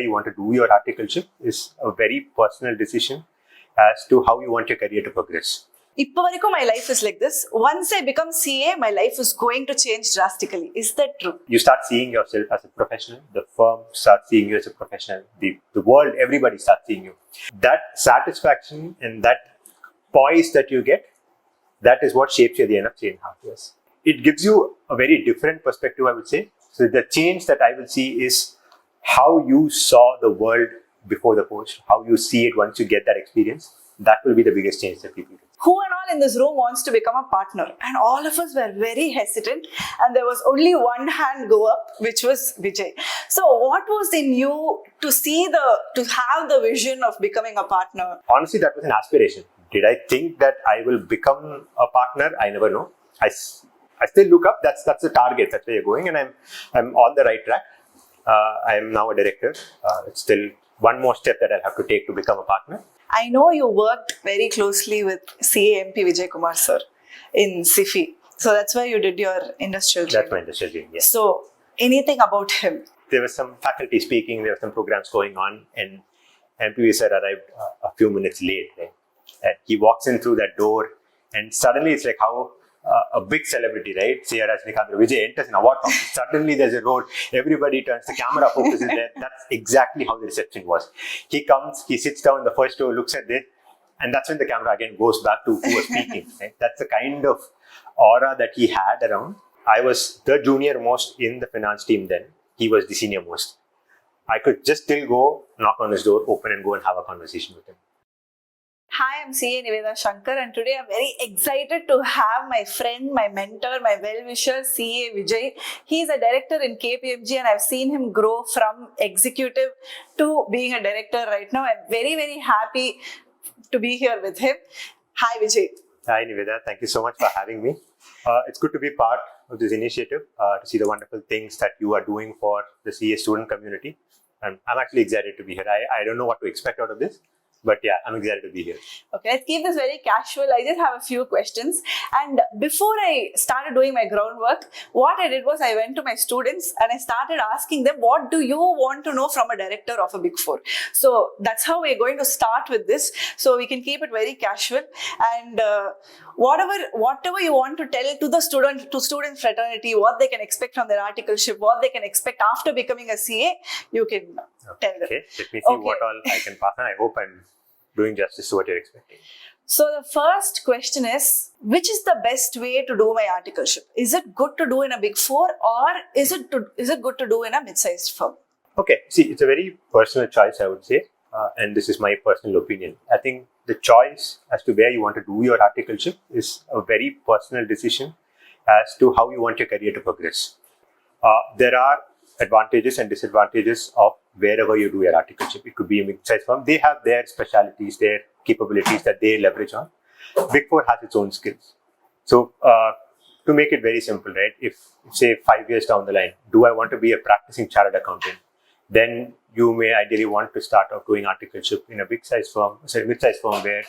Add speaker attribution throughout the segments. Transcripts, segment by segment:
Speaker 1: You want to do your articleship is a very personal decision as to how you want your career to progress.
Speaker 2: My life is like this. Once I become CA, my life is going to change drastically. Is that true?
Speaker 1: You start seeing yourself as a professional. The firm starts seeing you as a professional. The world, everybody starts seeing you. That satisfaction and that poise that you get, that is what shapes you at the end of 3.5 years. It gives you a very different perspective, I would say. So the change that I will see is how you saw the world before the post, how you see it once you get that experience. That will be the biggest change that people get.
Speaker 2: Who and all in this room wants to become a partner? And all of us were very hesitant, and there was only one hand go up, which was Vijay. So what was in you to have the vision of becoming a partner?
Speaker 1: Honestly, that was an aspiration. Did I think that I will become a partner? I never know. I still look up. That's the target. That's where you're going, and I'm on the right track. I am now a director. It's still one more step that I'll have to take to become a partner.
Speaker 2: I know you worked very closely with CA Vijai Kumar sir in CIFI. So that's why you did your industrial training.
Speaker 1: That's my industrial training, yes.
Speaker 2: So anything about him?
Speaker 1: There was some faculty speaking, there were some programs going on, and MP sir arrived a few minutes late. Right? And he walks in through that door, and suddenly it's like how a big celebrity, right? CA Vijai enters an award function. Suddenly there's a roar, everybody turns, the camera focuses there. That's exactly how the reception was. He comes, he sits down in the first row, looks at this, and that's when the camera again goes back to who was speaking. Right? That's the kind of aura that he had around. I was the junior most in the finance team then. He was the senior most. I could just still go, knock on his door, open and go and have a conversation with him.
Speaker 2: Hi, I'm CA Nivedha Shankar, and today I'm very excited to have my friend, my mentor, my well-wisher, CA Vijai. He's a director in KPMG, and I've seen him grow from executive to being a director right now. I'm very, very happy to be here with him. Hi, Vijay.
Speaker 1: Hi, Nivedha. Thank you so much for having me. It's good to be part of this initiative, to see the wonderful things that you are doing for the CA student community. I'm actually excited to be here. I don't know what to expect out of this. But yeah, I'm excited to be here.
Speaker 2: Okay, let's keep this very casual. I just have a few questions. And before I started doing my groundwork, what I did was I went to my students and I started asking them, what do you want to know from a director of a Big 4? So that's how we're going to start with this. So we can keep it very casual. And whatever you want to tell to the student fraternity, what they can expect from their articleship, what they can expect after becoming a CA, you can tell them.
Speaker 1: Okay, let me see what all I can pass on. I hope I'm doing justice to what you're expecting.
Speaker 2: So the first question is, which is the best way to do my articleship? Is it good to do in a Big 4 or is it good to do in a mid-sized firm?
Speaker 1: Okay, see, it's a very personal choice, I would say. And this is my personal opinion. I think the choice as to where you want to do your articleship is a very personal decision as to how you want your career to progress. There are advantages and disadvantages of wherever you do your articleship. It could be a mid-sized firm. They have their specialities, their capabilities that they leverage on. Big 4 has its own skills. So to make it very simple, right? If say 5 years down the line, do I want to be a practicing chartered accountant? Then you may ideally want to start off doing articleship in a mid-sized firm where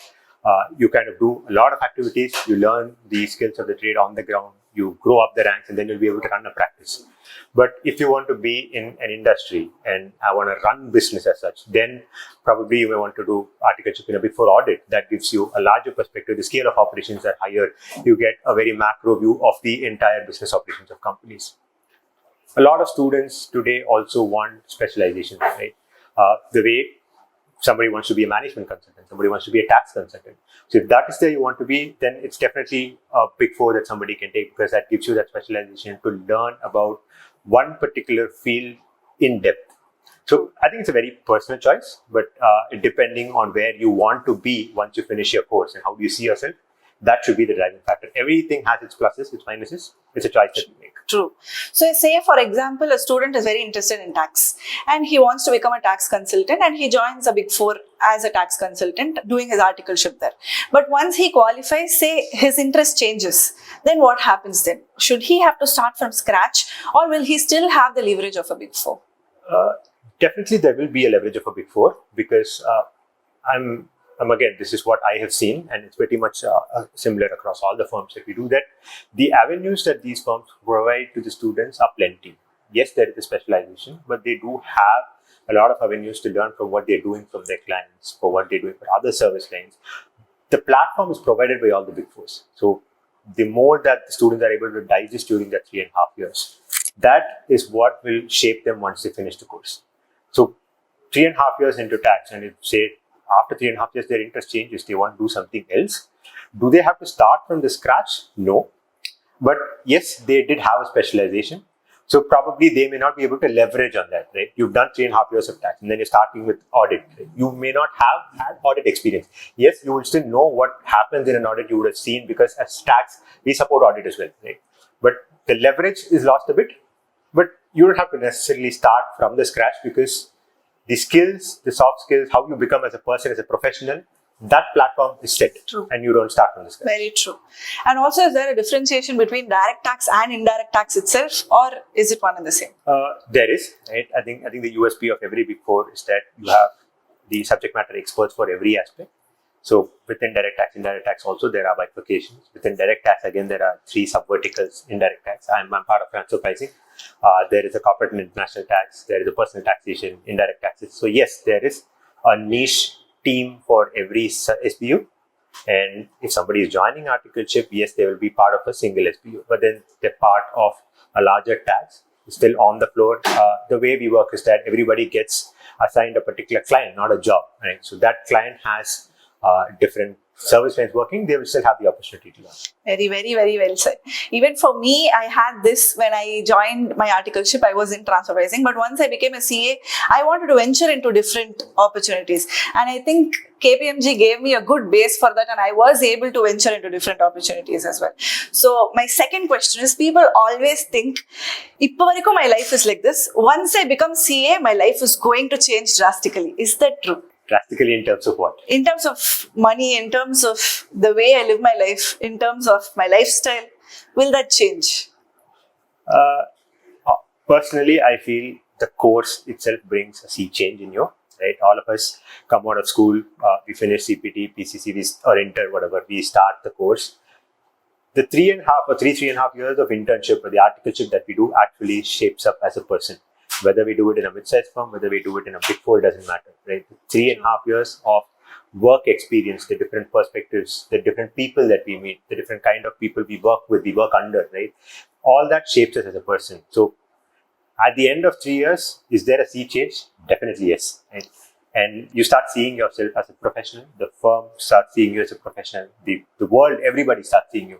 Speaker 1: you kind of do a lot of activities, you learn the skills of the trade on the ground, you grow up the ranks, and then you'll be able to run a practice. But if you want to be in an industry and I want to run business as such, then probably you may want to do articleship in a Big 4 audit. That gives you a larger perspective. The scale of operations are higher. You get a very macro view of the entire business operations of companies. A lot of students today also want specialization, right? The way somebody wants to be a management consultant, somebody wants to be a tax consultant. So if that is where you want to be, then it's definitely a Big 4 that somebody can take, because that gives you that specialization to learn about one particular field in depth. So I think it's a very personal choice, but depending on where you want to be once you finish your course and how do you see yourself, that should be the driving factor. Everything has its pluses, its minuses. It's a choice that you make.
Speaker 2: True. So say, for example, a student is very interested in tax and he wants to become a tax consultant and he joins a Big 4 as a tax consultant doing his articleship there. But once he qualifies, say his interest changes, then what happens then? Should he have to start from scratch or will he still have the leverage of a Big 4?
Speaker 1: Definitely there will be a leverage of a Big 4 because again, this is what I have seen, and it's pretty much similar across all the firms that we do that. The avenues that these firms provide to the students are plenty. Yes, there is a specialization, but they do have a lot of avenues to learn from what they're doing from their clients, for what they're doing for other service lines. The platform is provided by all the big fours. So the more that the students are able to digest during that 3.5 years, that is what will shape them once they finish the course. So 3.5 years into tax, and if say after 3.5 years their interest changes, they want to do something else. Do they have to start from the scratch? No. But yes, they did have a specialization. So probably they may not be able to leverage on that, right? You've done 3.5 years of tax and then you're starting with audit. Right? You may not have had audit experience. Yes, you will still know what happens in an audit. You would have seen, because as tax, we support audit as well, right? But the leverage is lost a bit. But you don't have to necessarily start from the scratch, because the skills, the soft skills, how you become as a person, as a professional, that platform is set.
Speaker 2: True.
Speaker 1: And you don't start from the scratch.
Speaker 2: Very true. And also, is there a differentiation between direct tax and indirect tax itself, or is it one and the same?
Speaker 1: There is, right? I think the USP of every Big Four is that you have the subject matter experts for every aspect. So within direct tax, indirect tax also, there are bifurcations. Within direct tax, again, there are 3 sub-verticals in direct tax. I'm part of transfer pricing. There is a corporate and international tax. There is a personal taxation, indirect taxes. So yes, there is a niche team for every SBU. And if somebody is joining articleship, yes, they will be part of a single SBU. But then they're part of a larger tax, still on the floor. The way we work is that everybody gets assigned a particular client, not a job, right? So that client has different service lines working, they will still have the opportunity to learn.
Speaker 2: Very, very, very well said. Even for me, I had this when I joined my articleship. I was in transfer pricing, but once I became a CA, I wanted to venture into different opportunities. And I think KPMG gave me a good base for that, and I was able to venture into different opportunities as well. So my second question is, people always think, "Ippavariko my life is like this. Once I become CA, my life is going to change drastically." Is that true?
Speaker 1: Drastically in terms of what?
Speaker 2: In terms of money, in terms of the way I live my life, in terms of my lifestyle, will that change?
Speaker 1: Personally, I feel the course itself brings a sea change in you, right? All of us come out of school, we finish CPT, PCC, or inter, whatever, we start the course. The 3.5 years of internship or the articleship that we do actually shapes up as a person. Whether we do it in a mid-sized firm, whether we do it in a Big Four, doesn't matter, right? 3.5 years of work experience, the different perspectives, the different people that we meet, the different kind of people we work with, we work under, right? All that shapes us as a person. So at the end of 3 years, is there a sea change? Definitely yes. Right? And you start seeing yourself as a professional. The firm starts seeing you as a professional. The world, everybody starts seeing you.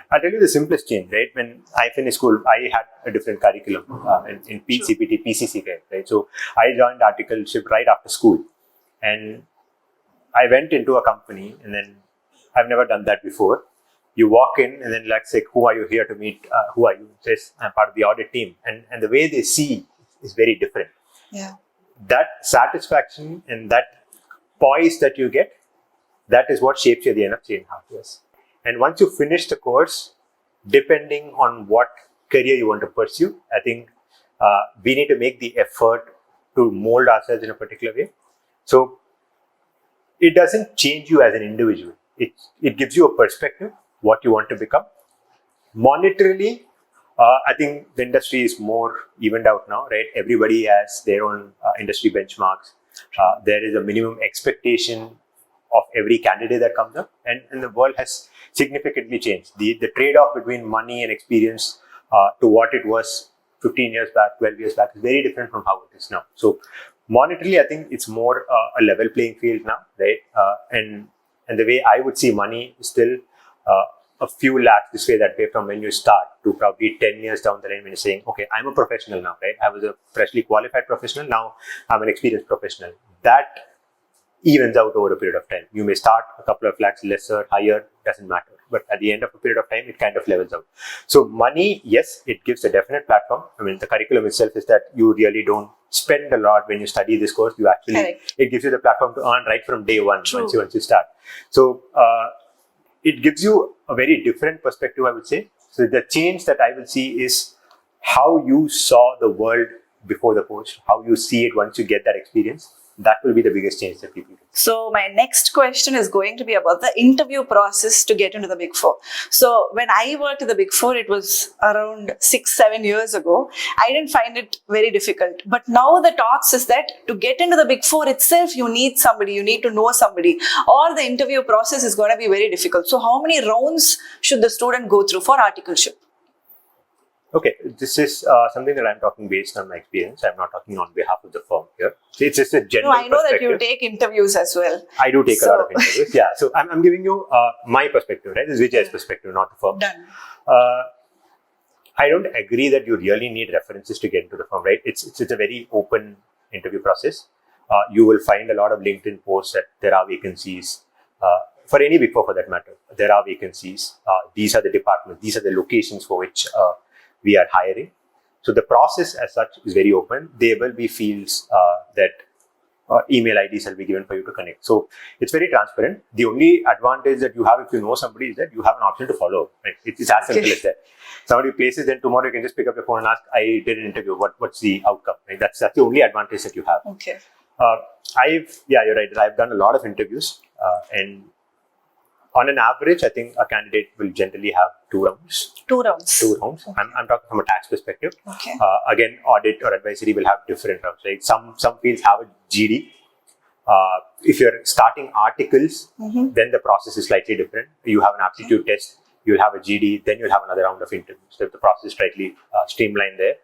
Speaker 1: I'll tell you the simplest change, right? When I finished school, I had a different curriculum in CPT, PCC, right? So I joined articleship right after school. And I went into a company, and then I've never done that before. You walk in, and then like say, who are you here to meet? Who are you? Says, I'm part of the audit team. And the way they see is very different.
Speaker 2: Yeah.
Speaker 1: That satisfaction and that poise that you get, that is what shapes you at the end of 3.5 years. And once you finish the course, depending on what career you want to pursue, I think we need to make the effort to mold ourselves in a particular way. So it doesn't change you as an individual. It gives you a perspective, what you want to become. Monetarily, I think the industry is more evened out now, right? Everybody has their own industry benchmarks. There is a minimum expectation of every candidate that comes up, and the world has significantly changed. The trade-off between money and experience to what it was 15 years back, 12 years back is very different from how it is now. So monetarily, I think it's more a level playing field now, right? And the way I would see money is still a few lakhs this way, that way, from when you start to probably 10 years down the line when you're saying, okay, I'm a professional now, right? I was a freshly qualified professional. Now I'm an experienced professional. That evens out over a period of time. You may start a couple of lakhs, lesser, higher, doesn't matter. But at the end of a period of time, it kind of levels out. So money, yes, it gives a definite platform. I mean, the curriculum itself is that you really don't spend a lot when you study this course. You actually,
Speaker 2: Correct.
Speaker 1: It gives you the platform to earn right from day one.
Speaker 2: True.
Speaker 1: once you start. So it gives you a very different perspective, I would say. So the change that I will see is how you saw the world before the post, how you see it once you get that experience, that will be the biggest change that people get.
Speaker 2: So my next question is going to be about the interview process to get into the Big Four. So when I worked at the Big Four, it was around 6-7 years ago. I didn't find it very difficult. But now the talks is that to get into the Big Four itself, you need somebody, you need to know somebody, or the interview process is going to be very difficult. So how many rounds should the student go through for articleship?
Speaker 1: Okay, this is something that I'm talking based on my experience. I'm not talking on behalf of the firm here. So it's just a general
Speaker 2: I know that you take interviews as well.
Speaker 1: I do take a lot of interviews. Yeah, so I'm giving you my perspective, right? This is Vijay's perspective, not the firm.
Speaker 2: Done.
Speaker 1: I don't agree that you really need references to get into the firm, right? It's a very open interview process. You will find a lot of LinkedIn posts that there are vacancies. For any Big Four for that matter, there are vacancies. These are the departments. These are the locations for which we are hiring. So the process as such is very open. There will be fields that email IDs will be given for you to connect. So it's very transparent. The only advantage that you have if you know somebody is that you have an option to follow. Right? It's as simple as that. Somebody places, then tomorrow you can just pick up your phone and ask, I did an interview. What's the outcome? Right? That's the only advantage that you have.
Speaker 2: Okay.
Speaker 1: You're right. I've done a lot of interviews and on an average, I think a candidate will generally have 2 rounds.
Speaker 2: 2 rounds.
Speaker 1: 2 rounds. Okay. I'm talking from a tax perspective.
Speaker 2: Okay.
Speaker 1: Again, audit or advisory will have different rounds. Right? Some fields have a GD. If you're starting articles, then the process is slightly different. You have an aptitude test. You'll have a GD. Then you'll have another round of interviews. So the process is slightly streamlined there.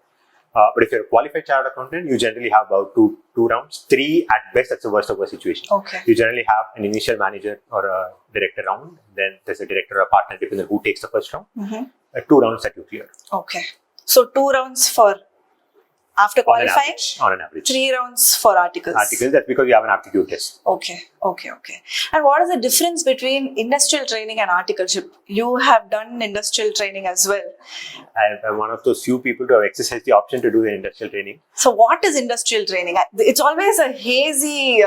Speaker 1: But if you're a qualified chartered accountant, you generally have about two rounds. 3 at best, that's the worst of the situation.
Speaker 2: Okay.
Speaker 1: You generally have an initial manager or a director round. Then there's a director or a partner, depending on who takes the first round. 2 rounds that you clear.
Speaker 2: Okay. So 2 rounds for after qualifying?
Speaker 1: On an average.
Speaker 2: 3 rounds for articles.
Speaker 1: Articles, that's because you have an aptitude test.
Speaker 2: Okay. And what is the difference between industrial training and articleship? You have done industrial training as well.
Speaker 1: I'm one of those few people to have exercised the option to do the industrial training.
Speaker 2: So what is industrial training? It's always a hazy,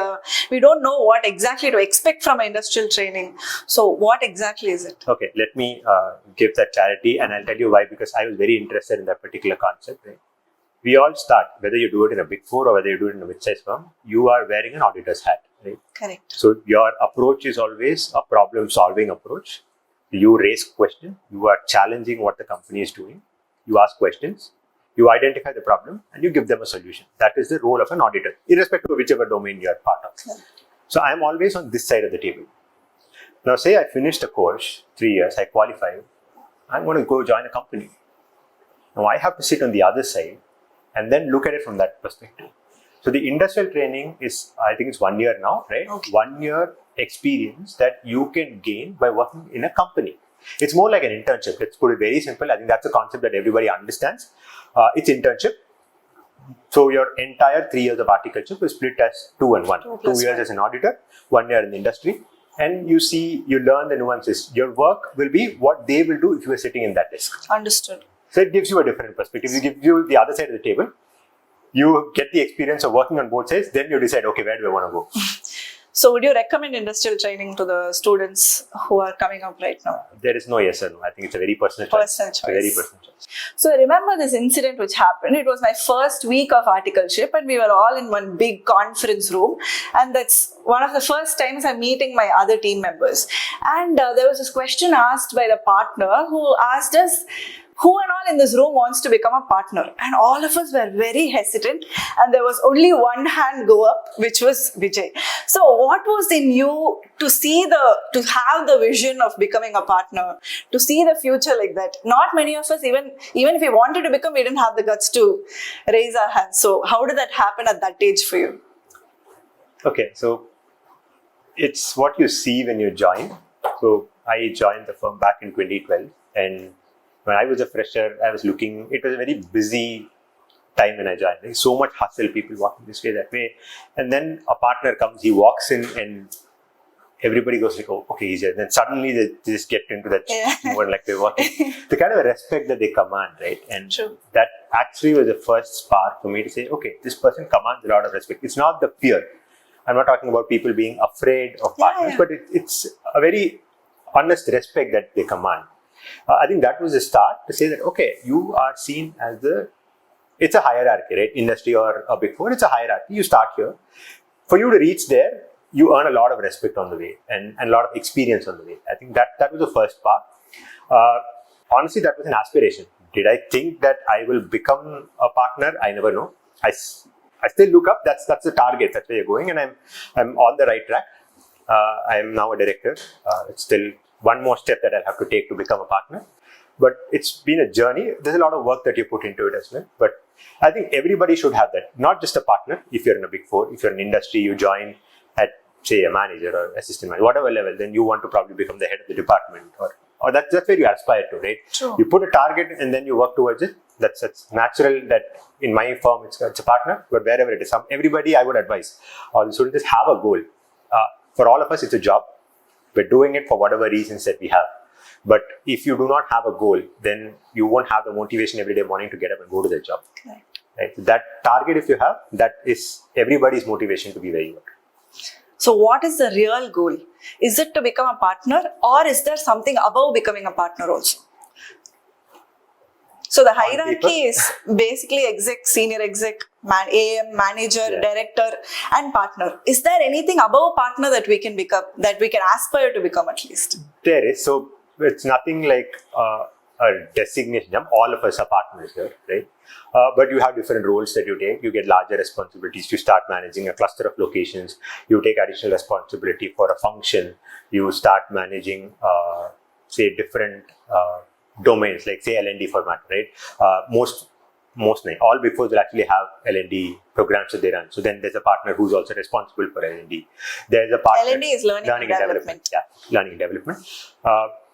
Speaker 2: we don't know what exactly to expect from industrial training. So what exactly is it?
Speaker 1: Okay, let me give that clarity and I'll tell you why, because I was very interested in that particular concept. Right? We all start, whether you do it in a Big Four or whether you do it in a mid-sized firm, you are wearing an auditor's hat, right?
Speaker 2: Correct.
Speaker 1: So your approach is always a problem-solving approach. You raise questions, you are challenging what the company is doing, you ask questions, you identify the problem, and you give them a solution. That is the role of an auditor, irrespective of whichever domain you are part of.
Speaker 2: Correct.
Speaker 1: So I am always on this side of the table. Now say I finished a course, 3 years, I qualified, I'm going to go join a company. Now I have to sit on the other side and then look at it from that perspective. So the industrial training is, I think it's 1 year now, right?
Speaker 2: Okay.
Speaker 1: 1 year experience that you can gain by working in a company. It's more like an internship. Let's put it very simple. I think that's a concept that everybody understands. It's internship. So your entire 3 years of articleship is split as 2 and 1. 2 years as an auditor, 1 year in the industry. And you learn the nuances. Your work will be what they will do if you are sitting in that desk.
Speaker 2: Understood.
Speaker 1: So it gives you a different perspective. It gives you the other side of the table. You get the experience of working on both sides. Then you decide, okay, where do I want to go?
Speaker 2: So would you recommend industrial training to the students who are coming up right now?
Speaker 1: There is no yes or no. I think it's a very personal choice. It's a very personal choice.
Speaker 2: So I remember this incident which happened. It was my first week of articleship and we were all in one big conference room. And that's one of the first times I'm meeting my other team members. And there was this question asked by the partner who asked us, who and all in this room wants to become a partner? And all of us were very hesitant. And there was only one hand go up, which was Vijay. So what was in you to have the vision of becoming a partner, to see the future like that? Not many of us, even if we wanted to become, we didn't have the guts to raise our hands. So how did that happen at that age for you?
Speaker 1: Okay, so it's what you see when you join. So I joined the firm back in 2012 and when I was a fresher, I was looking, it was a very busy time when I joined. Like so much hustle, people walking this way, that way. And then a partner comes, he walks in and everybody goes like, oh, okay, he's here. Then suddenly they just get into that mode like they're walking. The kind of respect that they command, right? And that actually was the first spark for me to say, okay, this person commands a lot of respect. It's not the fear. I'm not talking about people being afraid of partners, but it's a very honest respect that they command. I think that was the start to say that, okay, you are seen as the it's a hierarchy, right? Industry or a Big 4, it's a hierarchy. You start here. For you to reach there, you earn a lot of respect on the way and a lot of experience on the way. I think that was the first part. Honestly, that was an aspiration. Did I think that I will become a partner? I never know. I still look up. That's the target. That's where you're going, and I'm on the right track. I am now a director. It's still one more step that I'll have to take to become a partner. But it's been a journey. There's a lot of work that you put into it as well. But I think everybody should have that. Not just a partner. If you're in a Big 4, if you're in industry, you join at, say, a manager or assistant manager, whatever level, then you want to probably become the head of the department, or that's where you aspire to, right?
Speaker 2: True.
Speaker 1: You put a target and then you work towards it. That's natural. That in my firm, it's a partner, but wherever it is, everybody I would advise all the students have a goal. For all of us, it's a job. We're doing it for whatever reasons that we have. But if you do not have a goal, then you won't have the motivation every day morning to get up and go to the job.
Speaker 2: Right.
Speaker 1: Right? That target, if you have, that is everybody's motivation to be where you are.
Speaker 2: So what is the real goal? Is it to become a partner, or is there something above becoming a partner also? So the hierarchy is basically exec, senior exec, AM, manager, director, and partner. Is there anything above partner that we can become, that we can aspire to become at least?
Speaker 1: There is. So it's nothing like a designation. All of us are partners here, right? But you have different roles that you take. You get larger responsibilities. You start managing a cluster of locations. You take additional responsibility for a function. You start managing, say, different domains, like say L&D format, right? Most all Big 4s will actually have L&D programs that they run. So then there's a partner who's also responsible for L&D. There's a partner.
Speaker 2: L&D is learning and development.
Speaker 1: Yeah, learning and development.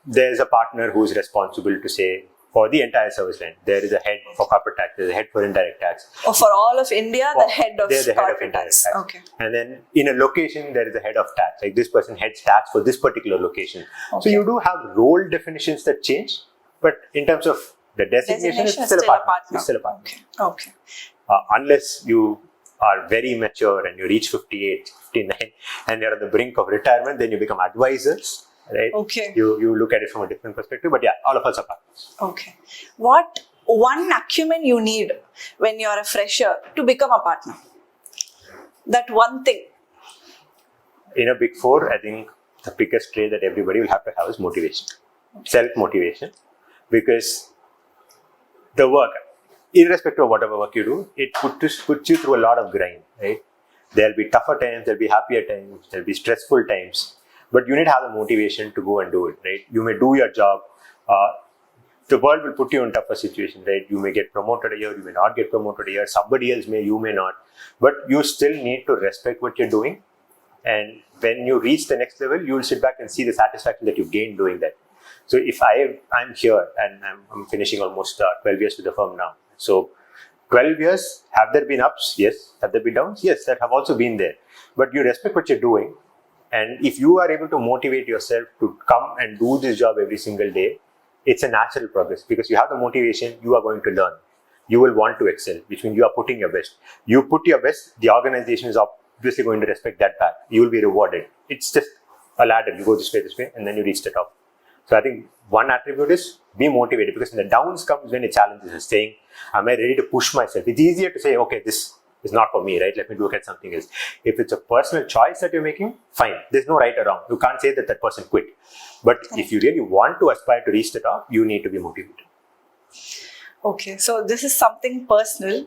Speaker 1: There's a partner who's responsible to say for the entire service line. There is a head for corporate tax. There's a head for indirect tax.
Speaker 2: Or for all of India, the head of
Speaker 1: there's the head of
Speaker 2: corporate
Speaker 1: indirect
Speaker 2: tax.
Speaker 1: tax.
Speaker 2: Okay.
Speaker 1: And then in a location, there is a head of tax. Like this person heads tax for this particular location. Okay. So you do have role definitions that change, but in terms of the designation it's still a partner. It's still a partner.
Speaker 2: Okay.
Speaker 1: Unless you are very mature and you reach 58, 59, and you're on the brink of retirement, then you become advisors. Right?
Speaker 2: Okay.
Speaker 1: You look at it from a different perspective, but yeah, all of us are partners.
Speaker 2: Okay. What one acumen you need when you're a fresher to become a partner? That one thing.
Speaker 1: In a Big 4, I think the biggest trait that everybody will have to have is motivation, self-motivation, because the work, irrespective of whatever work you do, it puts you through a lot of grind, right? There'll be tougher times, there'll be happier times, there'll be stressful times. But you need to have the motivation to go and do it, right? You may do your job. The world will put you in tougher situations, right? You may get promoted a year, you may not get promoted a year. Somebody else may, you may not. But you still need to respect what you're doing. And when you reach the next level, you will sit back and see the satisfaction that you've gained doing that. So if I'm here and I'm finishing almost 12 years with the firm now. So 12 years, have there been ups? Yes. Have there been downs? Yes, that have also been there. But you respect what you're doing. And if you are able to motivate yourself to come and do this job every single day, it's a natural progress because you have the motivation, you are going to learn. You will want to excel, which means you are putting your best. You put your best, the organization is obviously going to respect that back. You will be rewarded. It's just a ladder. You go this way, and then you reach the top. So I think one attribute is be motivated because in the downs comes when it challenges is saying, am I ready to push myself? It's easier to say, okay, this is not for me, right? Let me look at something else. If it's a personal choice that you're making, fine. There's no right or wrong. You can't say that person quit. But if you really want to aspire to reach the top, you need to be motivated.
Speaker 2: Okay, so this is something personal.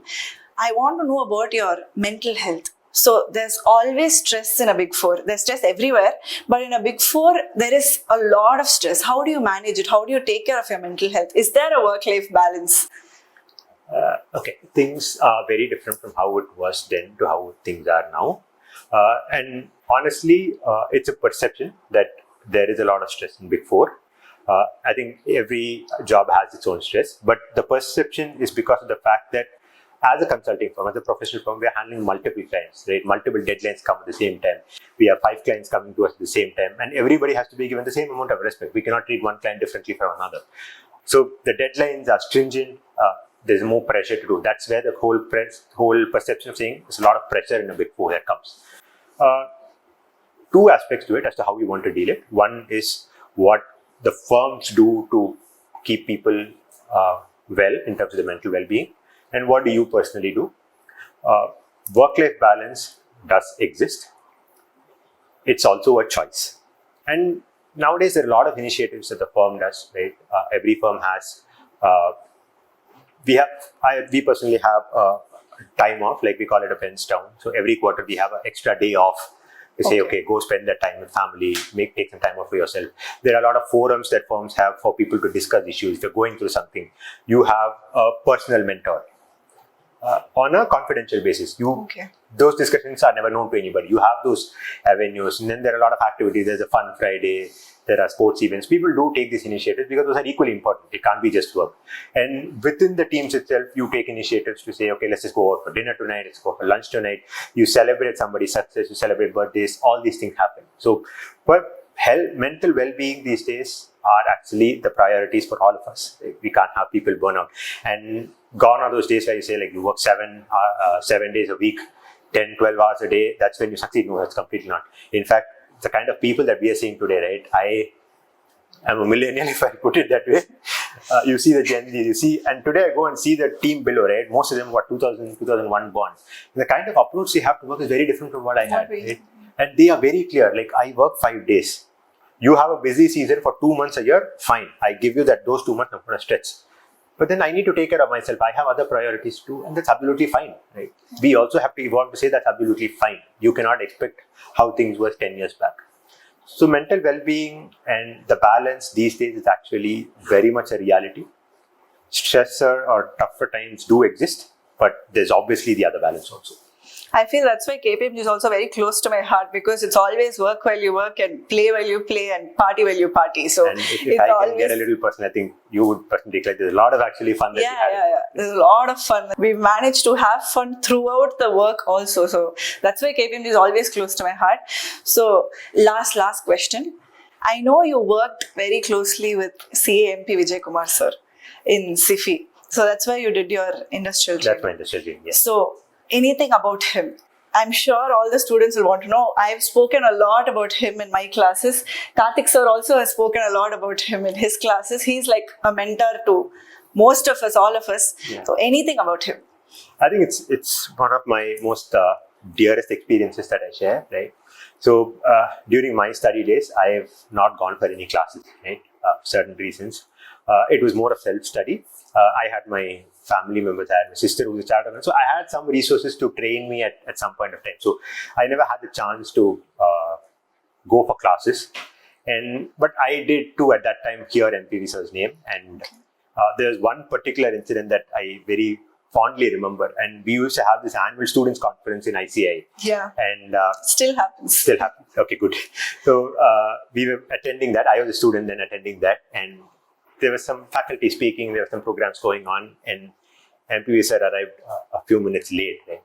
Speaker 2: I want to know about your mental health. So there's always stress in a Big 4. There's stress everywhere. But in a Big 4, there is a lot of stress. How do you manage it? How do you take care of your mental health? Is there a work-life balance?
Speaker 1: Okay, things are very different from how it was then to how things are now. And honestly, it's a perception that there is a lot of stress in Big 4. I think every job has its own stress, but the perception is because of the fact that as a consulting firm, as a professional firm, we are handling multiple clients, right? Multiple deadlines come at the same time. We have 5 clients coming to us at the same time, and everybody has to be given the same amount of respect. We cannot treat one client differently from another. So the deadlines are stringent. There's more pressure to do. That's where the whole perception of saying there's a lot of pressure in a Big 4 that comes. 2 aspects to it as to how we want to deal it. One is what the firms do to keep people well in terms of the mental well-being. And what do you personally do? Work-life balance does exist. It's also a choice. And nowadays, there are a lot of initiatives that the firm does, right? Every firm has, we personally have time off, like we call it a pens down. So every quarter we have an extra day off to say, okay, go spend that time with family, take some time off for yourself. There are a lot of forums that firms have for people to discuss issues. If you're going through something, you have a personal mentor. On a confidential basis. Those discussions are never known to anybody. You have those avenues, and then there are a lot of activities. There's a fun Friday, there are sports events. People do take these initiatives because those are equally important. It can't be just work. And within the teams itself, you take initiatives to say, okay, let's just go out for dinner tonight, let's go for lunch tonight. You celebrate somebody's success, you celebrate birthdays, all these things happen. So, but mental well-being these days are actually the priorities for all of us. We can't have people burn out. And gone are those days where you say, like, you work 7 days a week, 10, 12 hours a day. That's when you succeed. No, that's completely not. In fact, the kind of people that we are seeing today, right? I'm a millennial, if I put it that way. You see the Gen Z, you see, and today I go and see the team below, right? Most of them were 2000, 2001 born. And the kind of approach they have to work is very different from what I had. Right? And they are very clear, like, I work 5 days. You have a busy season for 2 months a year, fine. I give you that those 2 months, I'm going to stretch. But then I need to take care of myself. I have other priorities too, and that's absolutely fine. Right? We also have to evolve to say that's absolutely fine. You cannot expect how things were 10 years back. So mental well-being and the balance these days is actually very much a reality. Stressor or tougher times do exist, but there's obviously the other balance also.
Speaker 2: I feel that's why KPMG is also very close to my heart, because it's always work while you work and play while you play and party while you party. So
Speaker 1: and if I can get a little personal, I think you would personally declare there's a lot of actually fun that we have.
Speaker 2: Yeah. There's a lot of fun. We've managed to have fun throughout the work also. So that's why KPMG is always close to my heart. So last question. I know you worked very closely with CA Vijai Kumar sir in SIFI. So that's why you did your industrial training.
Speaker 1: That's my industrial training, yes.
Speaker 2: So anything about him? I'm sure all the students will want to know. I've spoken a lot about him in my classes. Karthik sir also has spoken a lot about him in his classes. He's like a mentor to most of us, all of us. Yeah. So anything about him?
Speaker 1: I think it's one of my most dearest experiences that I share, right? So during my study days, I have not gone for any classes, right? Certain reasons. It was more of self-study. I had my family members, I had my sister who was a chartered accountant. So I had some resources to train me at some point of time. So I never had the chance to go for classes. But I did too at that time hear MPV sir's name. And there's one particular incident that I very fondly remember. And we used to have this annual students conference in ICI.
Speaker 2: Yeah.
Speaker 1: And
Speaker 2: still happens.
Speaker 1: Still happens. Okay, good. So we were attending that. I was a student then attending that. And there was some faculty speaking, there were some programs going on, and MPV sir arrived a few minutes late. Right?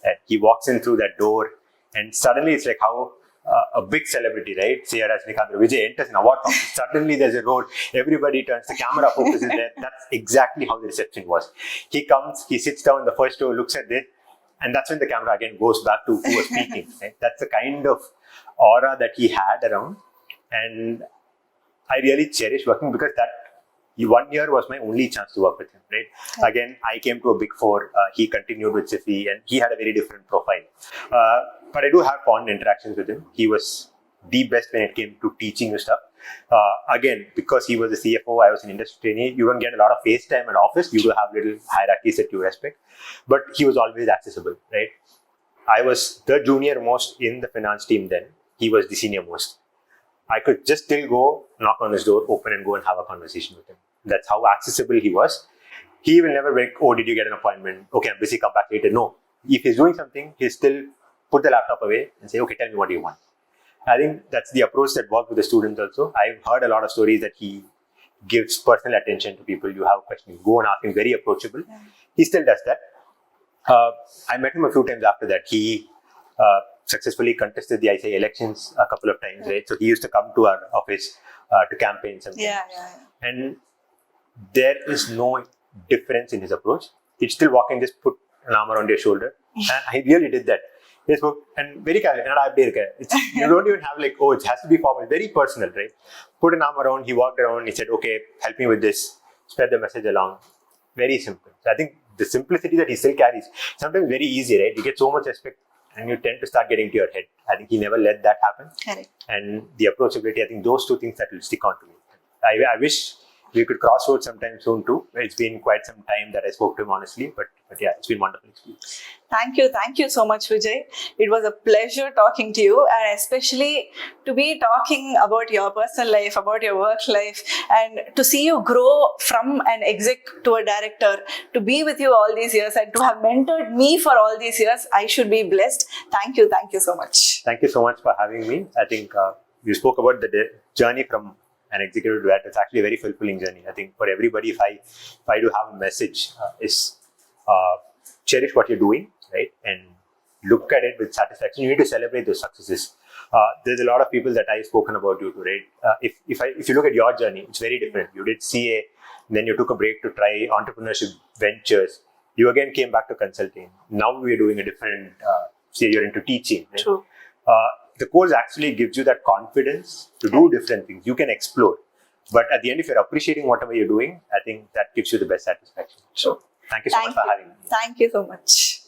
Speaker 1: And he walks in through that door, and suddenly it's like how a big celebrity, right? CA Vijai enters an award function. Suddenly there's a roar, everybody turns, the camera focuses there. That's exactly how the reception was. He comes, he sits down in the first row, looks at this, and that's when the camera again goes back to who was speaking. Right? That's the kind of aura that he had around, and I really cherish working because that 1 year was my only chance to work with him, right? Okay. Again, I came to a Big4. He continued with SIFI, and he had a very different profile. But I do have fond interactions with him. He was the best when it came to teaching you stuff. Again, because he was the CFO, I was an industry trainee. You don't get a lot of face time at office. You do have little hierarchies that you respect. But he was always accessible, right? I was the junior most in the finance team then. He was the senior most. I could just still go, knock on his door, open and go and have a conversation with him. That's how accessible he was. He will never be like, oh, did you get an appointment? Okay, I'm busy, come back later. No. If he's doing something, he'll still put the laptop away and say, okay, tell me what you want. I think that's the approach that worked with the students also. I've heard a lot of stories that he gives personal attention to people. You have questions, go and ask him, very approachable. Yeah. He still does that. I met him a few times after that. He successfully contested the ICI elections a couple of times, right? So he used to come to our office to campaign something.
Speaker 2: Yeah.
Speaker 1: And there is no difference in his approach. He'd still walk in, just put an arm around your shoulder. And I really did that. He spoke, and very casual. You don't even have like, oh, it has to be formal. Very personal, right? Put an arm around, he walked around, he said, okay, help me with this. Spread the message along. Very simple. So I think the simplicity that he still carries, sometimes very easy, right? You get so much respect and you tend to start getting to your head. I think he never let that happen.
Speaker 2: Correct.
Speaker 1: And the approachability, I think those two things that will stick on to me. I wish we could cross roads sometime soon too. It's been quite some time that I spoke to him honestly, but yeah, it's been wonderful experience.
Speaker 2: Thank you so much, Vijay. It was a pleasure talking to you, and especially to be talking about your personal life, about your work life, and to see you grow from an exec to a director, to be with you all these years, and to have mentored me for all these years. I should be blessed. Thank you so much.
Speaker 1: Thank you so much for having me. I think you spoke about the journey from an executive to that. It's actually a very fulfilling journey. I think for everybody, if I do have a message, is cherish what you're doing, right? And look at it with satisfaction. You need to celebrate those successes. There's a lot of people that I've spoken about you to, right? If you look at your journey, it's very different. You did CA, then you took a break to try entrepreneurship ventures. You again came back to consulting. Now we're doing a different, say you're into teaching. Right?
Speaker 2: True.
Speaker 1: The course actually gives you that confidence to do different things. You can explore. But at the end, if you're appreciating whatever you're doing, I think that gives you the best satisfaction. So thank you so much for having me.
Speaker 2: Thank you so much.